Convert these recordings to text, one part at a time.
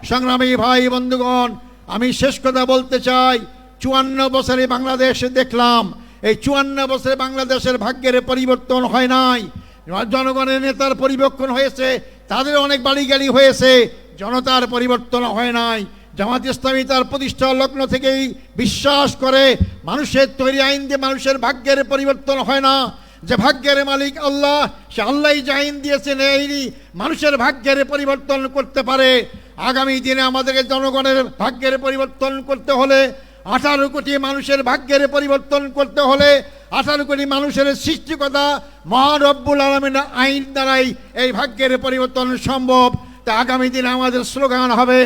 সংগ্রামী ভাই বন্ধুগণ, আমি শেষ কথা বলতে চাই, 54 বছরে বাংলাদেশে দেখলাম, এই 54 বছরে বাংলাদেশের ভাগ্যের পরিবর্তন হয় নাই। জনগণের নেতার পরিবর্তন হয়েছে, তাদের অনেক বাড়িগাড়ি হয়েছে, জনতার পরিবর্তন হয় নাই। জামাত ইসলামী তার প্রতিষ্ঠা লগ্ন থেকেই বিশ্বাস করে মানুষের তৈরি আইন দিয়ে মানুষের ভাগ্যের পরিবর্তন হয় না। যে ভাগ্যের মালিক আল্লাহ, সে আল্লাহই যে আইন দিয়েছেন এই মানুষের ভাগ্যের পরিবর্তন করতে পারে। আগামী দিনে আমাদেরকে জনগণের ভাগ্যের পরিবর্তন করতে হলে, 18 কোটি মানুষের ভাগ্যের পরিবর্তন করতে হলে 18 কোটি মানুষের সৃষ্টিকর্তা মহান রব্বুল আলামিনের আইন দ্বারাই এই ভাগ্যের পরিবর্তন সম্ভব। তা আগামী দিনে আমাদের স্লোগান হবে,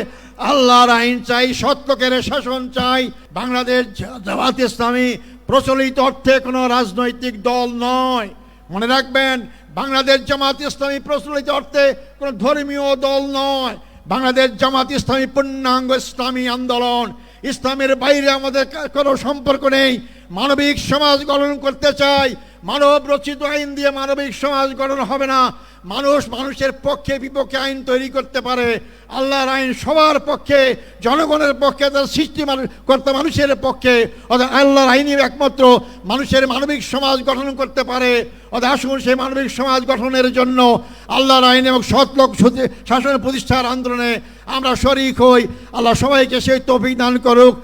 আল্লাহর আইন চাই, সৎ লোকের শাসন চাই। বাংলাদেশ জামাত ইসলামী প্রচলিত অর্থে কোনো রাজনৈতিক দল নয়, মনে রাখবেন। বাংলাদেশ জামাত ইসলামী প্রচলিত অর্থে কোনো ধর্মীয় দল নয়। বাংলাদেশ জামাত ইসলামী পূর্ণাঙ্গ ইসলামী আন্দোলন। ইসলামের বাইরে আমাদের কোনো সম্পর্ক নেই। মানবিক সমাজ গঠন করতে চাই। মানব রচিত আইন দিয়ে মানবিক সমাজ গঠন হবে না। মানুষ মানুষের পক্ষে বিপক্ষে আইন তৈরি করতে পারে। আল্লাহর আইন সবার পক্ষে, জনগণের পক্ষে, তার সৃষ্টিকর্তা মানুষের পক্ষে। অর্থাৎ আল্লাহর আইনই একমাত্র মানুষের মানবিক সমাজ গঠন করতে পারে। অর্থাৎ আসুন সেই মানবিক সমাজ গঠনের জন্য আল্লাহর আইন এবং সৎলোক শাসন প্রতিষ্ঠার আন্দোলনে আমরা শরীক হই। আল্লাহ সবাইকে সেই তৌফিক দান করুক।